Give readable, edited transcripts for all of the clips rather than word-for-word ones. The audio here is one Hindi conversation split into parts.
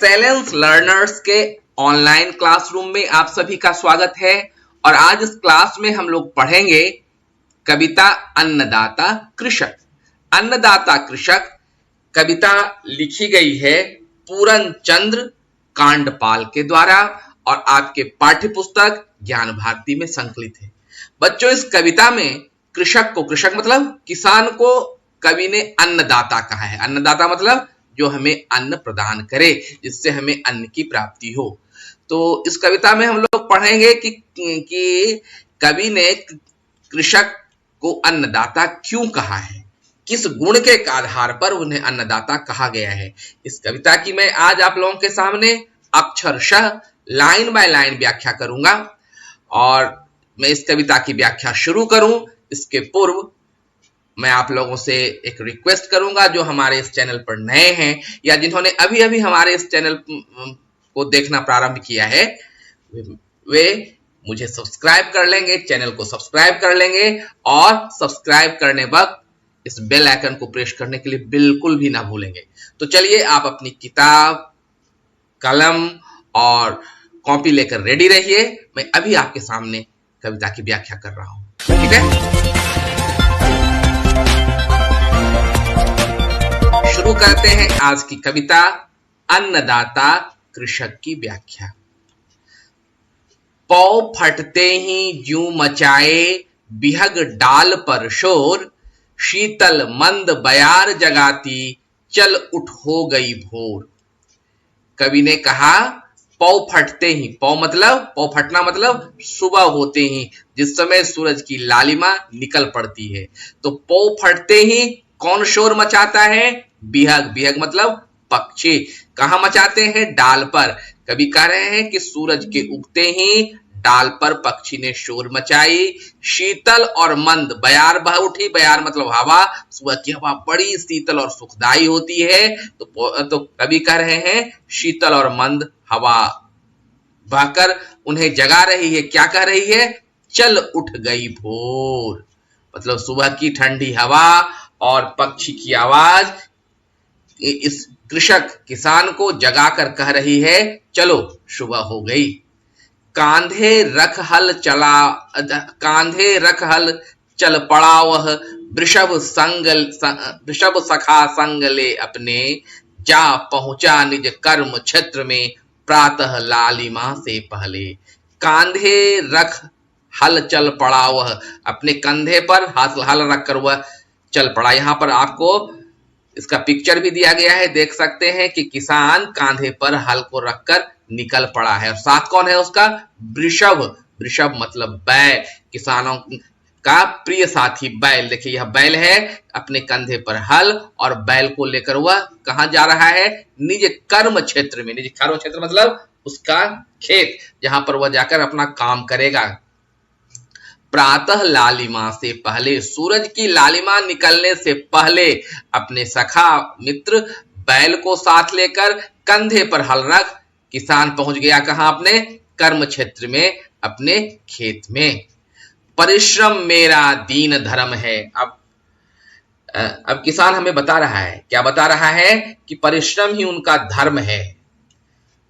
एक्सेलेंस लर्नर्स के ऑनलाइन क्लासरूम में आप सभी का स्वागत है। और आज इस क्लास में हम लोग पढ़ेंगे कविता अन्नदाता कृषक। अन्नदाता कृषक कविता लिखी गई है पूरन चंद्र कांडपाल के द्वारा और आपके पाठ्य पुस्तक ज्ञान भारती में संकलित है। बच्चों, इस कविता में कृषक को, कृषक मतलब किसान को कवि ने अन्नदाता कहा है। अन्नदाता मतलब जो हमें अन्न प्रदान करे, जिससे हमें अन्न की प्राप्ति हो। तो इस कविता में हम लोग पढ़ेंगे कि कवि ने कृषक को अन्नदाता क्यों कहा है, किस गुण के आधार पर उन्हें अन्नदाता कहा गया है। इस कविता की मैं आज आप लोगों के सामने अक्षरशः लाइन बाय लाइन व्याख्या करूंगा। और मैं इस कविता की व्याख्या शुरू करूं इसके पूर्व मैं आप लोगों से एक रिक्वेस्ट करूंगा, जो हमारे इस चैनल पर नए हैं या जिन्होंने अभी अभी हमारे इस चैनल को देखना प्रारंभ किया है, वे मुझे सब्सक्राइब कर लेंगे, चैनल को सब्सक्राइब कर लेंगे और सब्सक्राइब करने वक्त इस बेल आइकन को प्रेस करने के लिए बिल्कुल भी ना भूलेंगे। तो चलिए, आप अपनी किताब, कलम और कॉपी लेकर रेडी रहिए। मैं अभी आपके सामने कविता की व्याख्या कर रहा हूं, ठीक है। शुरू करते हैं आज की कविता अन्नदाता कृषक की व्याख्या। पौ फटते ही ज्यों मचाए बिहग डाल पर शोर, शीतल मंद बयार जगाती चल उठ हो गई भोर। कवि ने कहा पौ फटते ही, पौ फटना मतलब सुबह होते ही, जिस समय सूरज की लालिमा निकल पड़ती है। तो पौ फटते ही कौन शोर मचाता है? बिहग। बिहग मतलब पक्षी। कहां मचाते हैं? डाल पर। कवि कह रहे हैं कि सूरज के उगते ही डाल पर पक्षी ने शोर मचाई। शीतल और मंद, बयार बह उठी, बयार मतलब हवा। सुबह की हवा बड़ी शीतल और सुखदाई होती है। तो कवि कह रहे हैं शीतल और मंद हवा बहकर उन्हें जगा रही है। क्या कह रही है? चल उठ गई भोर। मतलब सुबह की ठंडी हवा और पक्षी की आवाज इस कृषक किसान को जगाकर कह रही है चलो सुबह हो गई। कांधे रख हल चल पड़ा वह वृषभ सखा संग ले अपने, जा पहुंचा निज कर्म क्षेत्र में प्रातः लालिमा से पहले। कांधे रख हल चल पड़ा वह, अपने कंधे पर हल रखकर वह चल पड़ा। यहां पर आपको इसका पिक्चर भी दिया गया है, देख सकते हैं कि किसान कांधे पर हल को रखकर निकल पड़ा है। और साथ कौन है उसका? वृषभ। वृषभ मतलब बैल, किसानों का प्रिय साथी बैल। देखिए यह बैल है, अपने कंधे पर हल और बैल को लेकर वह कहां जा रहा है? निज कर्म क्षेत्र में। निज कर्म क्षेत्र मतलब उसका खेत, जहां पर वह जाकर अपना काम करेगा। प्रातः लालिमा से पहले, सूरज की लालिमा निकलने से पहले अपने सखा मित्र बैल को साथ लेकर कंधे पर हल रख किसान पहुंच गया कहां? अपने कर्म क्षेत्र में, अपने खेत में। परिश्रम मेरा दीन धर्म है। अब किसान हमें बता रहा है, क्या बता रहा है? कि परिश्रम ही उनका धर्म है।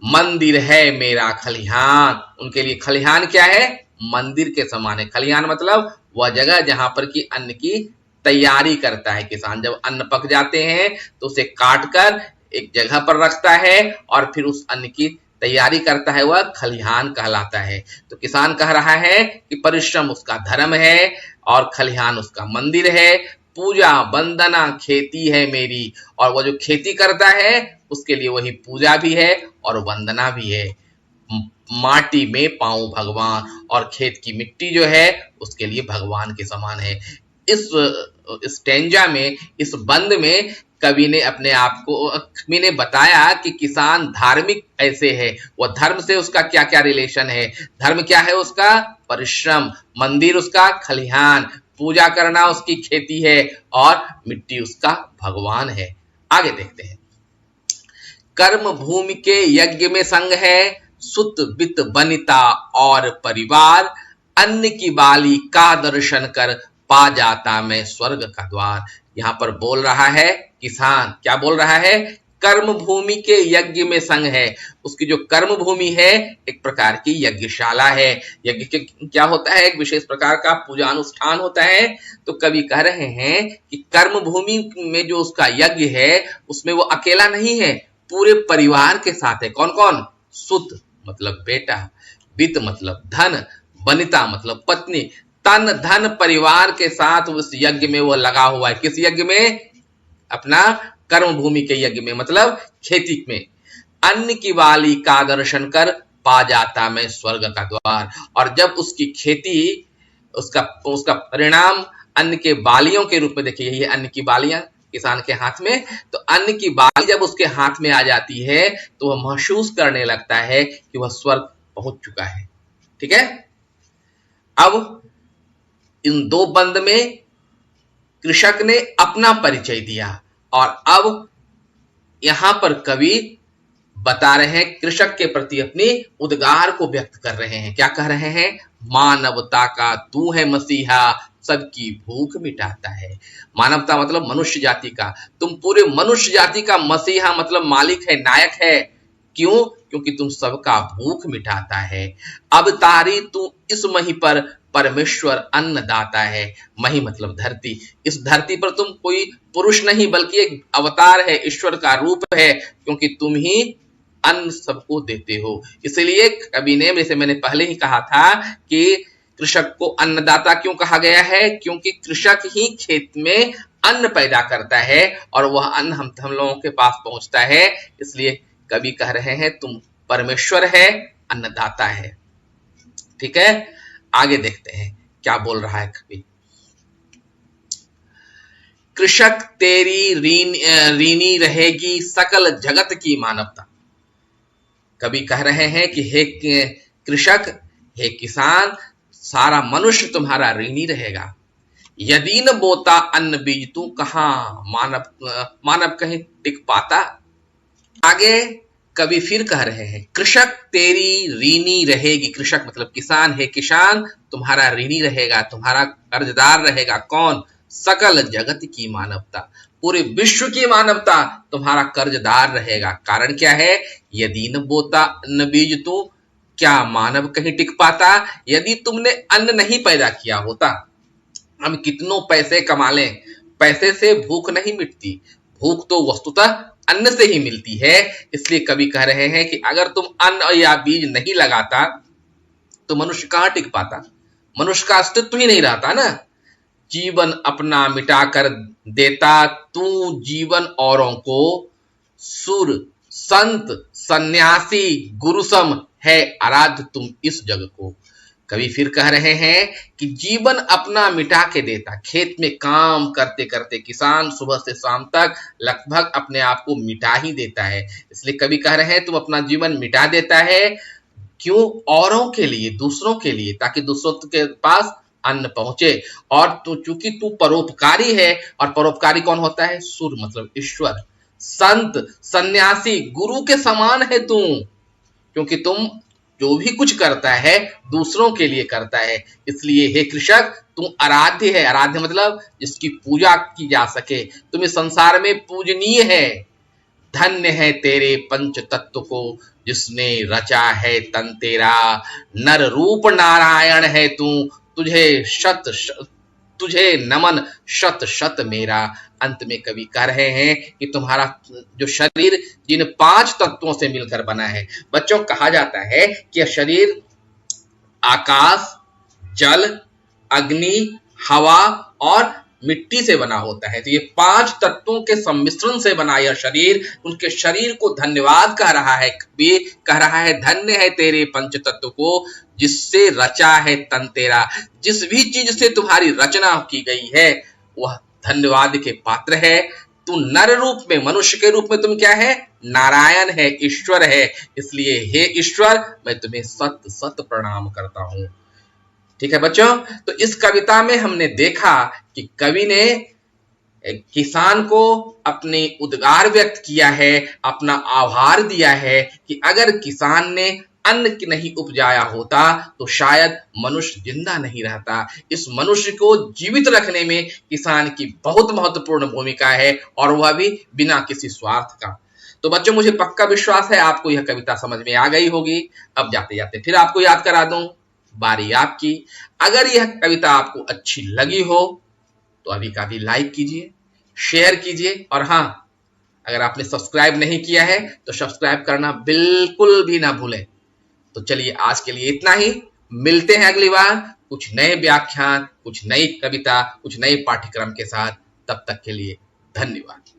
मंदिर है मेरा खलिहान, उनके लिए खलिहान क्या है? मंदिर के समान है। खलिहान मतलब वह जगह जहां पर कि अन्न की तैयारी करता है किसान। जब अन्न पक जाते हैं तो उसे काट कर एक जगह पर रखता है और फिर उस अन्न की तैयारी करता है, वह खलिहान कहलाता है। तो किसान कह रहा है कि परिश्रम उसका धर्म है और खलिहान उसका मंदिर है। पूजा वंदना खेती है मेरी, और वह जो खेती करता है उसके लिए वही पूजा भी है और वंदना भी है। माटी में पाऊं भगवान, और खेत की मिट्टी जो है उसके लिए भगवान के समान है। इस स्टेंजा में, इस बंद में कवि ने अपने आप को, कवि ने बताया कि किसान धार्मिक ऐसे है। वह धर्म से उसका क्या क्या रिलेशन है? धर्म क्या है उसका? परिश्रम। मंदिर उसका खलिहान, पूजा करना उसकी खेती है और मिट्टी उसका भगवान है। आगे देखते हैं। कर्म भूमि के यज्ञ में संग है, सुत बित बनिता और परिवार, अन्न की बाली का दर्शन कर पा जाता मैं स्वर्ग का द्वार। यहां पर बोल रहा है किसान, क्या बोल रहा है? कर्म भूमि के यज्ञ में संग है। उसकी जो कर्म भूमि है एक प्रकार की यज्ञशाला है। यज्ञ के क्या होता है, एक विशेष प्रकार का पूजा अनुष्ठान होता है। तो कवि कह रहे हैं कि कर्म भूमि में जो उसका यज्ञ है उसमें वो अकेला नहीं है, पूरे परिवार के साथ है। कौन कौन? सुत मतलब बेटा, वित्त मतलब धन, वनिता मतलब पत्नी, तन धन परिवार के साथ उस यज्ञ में वो लगा हुआ है। किस यज्ञ में? अपना कर्म भूमि के यज्ञ में, मतलब खेती में। अन्न की वाली का दर्शन कर पा जाता मैं स्वर्ग का द्वार। और जब उसकी खेती, उसका परिणाम अन्न के बालियों के रूप में, देखिए यही है अन्न की बालियां किसान के हाथ में, तो अन्न की बाली जब उसके हाथ में आ जाती है तो वह महसूस करने लगता है कि वह स्वर्ग पहुंच चुका है। ठीक है। अब इन दो बंद में कृषक ने अपना परिचय दिया और अब यहां पर कवि बता रहे हैं, कृषक के प्रति अपनी उद्गार को व्यक्त कर रहे हैं। क्या कह रहे हैं? मानवता का तू है मसीहा, सबकी भूख मिटाता है। मानवता मतलब मनुष्य जाति का, तुम पूरे मनुष्य जाति का मसीहा मतलब मालिक है, नायक है। क्यों? क्योंकि तुम सबका भूख मिटाता है। अब तारी तू इस मही पर परमेश्वर अन्नदाता है। मही मतलब धरती। इस धरती पर तुम कोई पुरुष नहीं बल्कि एक अवतार है, ईश्वर का रूप है, क्योंकि तुम ही अन्न सबको देते हो। इसलिए कवि ने, जैसे मैंने पहले ही कहा था कि कृषक को अन्नदाता क्यों कहा गया है, क्योंकि कृषक ही खेत में अन्न पैदा करता है और वह अन्न हम लोगों के पास पहुंचता है। इसलिए कवि कह रहे हैं तुम परमेश्वर है, अन्नदाता है। ठीक है, आगे देखते हैं क्या बोल रहा है कवि। कृषक तेरी ऋणी रहेगी सकल जगत की मानवता। कवि कह रहे हैं कि हे कृषक, हे किसान, सारा मनुष्य तुम्हारा ऋणी रहेगा। यदि न बोता अन्न बीज तू कहां मानव कहीं टिक पाता। आगे कवि फिर कह रहे हैं, कृषक तेरी ऋणी रहेगी। कृषक मतलब किसान है, किसान तुम्हारा ऋणी रहेगा, तुम्हारा कर्जदार रहेगा। कौन? सकल जगत की मानवता, पूरे विश्व की मानवता तुम्हारा कर्जदार रहेगा। कारण क्या है? यदि न बोता अन्न बीज तू, क्या मानव कहीं टिक पाता? यदि तुमने अन्न नहीं पैदा किया होता, हम कितनों पैसे कमा लें, पैसे से भूख नहीं मिटती। भूख तो वस्तुतः अन्न से ही मिलती है। इसलिए कवि कह रहे हैं कि अगर तुम अन्न या बीज नहीं लगाता तो मनुष्य कहां टिक पाता? मनुष्य का अस्तित्व ही नहीं रहता ना। जीवन अपना मिटा कर देता तू जीवन औरों को, सुर संत सन्यासी गुरुसम है आराध्य तुम इस जग को। कवि फिर कह रहे हैं कि जीवन अपना मिटा के देता। खेत में काम करते करते किसान सुबह से शाम तक लगभग अपने आप को मिटा ही देता है। इसलिए कवि कह रहे हैं तुम अपना जीवन मिटा देता है। क्यों? औरों के लिए, दूसरों के लिए, ताकि दूसरों के पास अन्न पहुंचे। और तू, चूंकि तू परोपकारी है, और परोपकारी कौन होता है? सुर मतलब ईश्वर, संत सन्यासी गुरु के समान है तू, क्योंकि तुम जो भी कुछ करता है दूसरों के लिए करता है। इसलिए हे कृषक, तू आराध्य है। आराध्य मतलब जिसकी पूजा की जा सके। तुम इस संसार में पूजनीय है। धन्य है तेरे पंच तत्व को जिसने रचा है तन तेरा। नर रूप नारायण है तू, तुझे नमन शत शत मेरा। अंत में कवि कह रहे हैं कि तुम्हारा जो शरीर जिन 5 तत्वों से मिलकर बना है। बच्चों, कहा जाता है कि यह शरीर आकाश, जल, अग्नि, हवा और मिट्टी से बना होता है। तो ये 5 तत्वों के सम्मिश्रण से बना यह शरीर, उनके शरीर को धन्यवाद कह रहा है। कवि कह रहा है धन्य है तेरे पंच तत्व को जिससे रचा है तन तेरा। जिस भी चीज से तुम्हारी रचना की गई है वह धन्यवाद के पात्र है। तू नर रूप में, मनुष्य के रूप में तुम क्या है? नारायण है, ईश्वर है। इसलिए हे ईश्वर, मैं तुम्हें सत सत प्रणाम करता हूं। ठीक है बच्चों, तो इस कविता में हमने देखा कि कवि ने किसान को अपने उद्गार व्यक्त किया है, अपना आभार दिया है कि अगर किसान ने अन्न नहीं उपजाया होता तो शायद मनुष्य जिंदा नहीं रहता। इस मनुष्य को जीवित रखने में किसान की बहुत महत्वपूर्ण भूमिका है, और वह भी बिना किसी स्वार्थ का। तो बच्चों मुझे पक्का विश्वास है आपको यह कविता समझ में आ गई होगी। अब जाते जाते फिर आपको याद करा दूं, बारी आपकी। अगर यह कविता आपको अच्छी लगी हो तो अभी का भी लाइक कीजिए, शेयर कीजिए, और हाँ, अगर आपने सब्सक्राइब नहीं किया है तो सब्सक्राइब करना बिल्कुल भी ना भूलें। तो चलिए आज के लिए इतना ही, मिलते हैं अगली बार कुछ नए व्याख्यान, कुछ नई कविता, कुछ नए पाठ्यक्रम के साथ। तब तक के लिए धन्यवाद।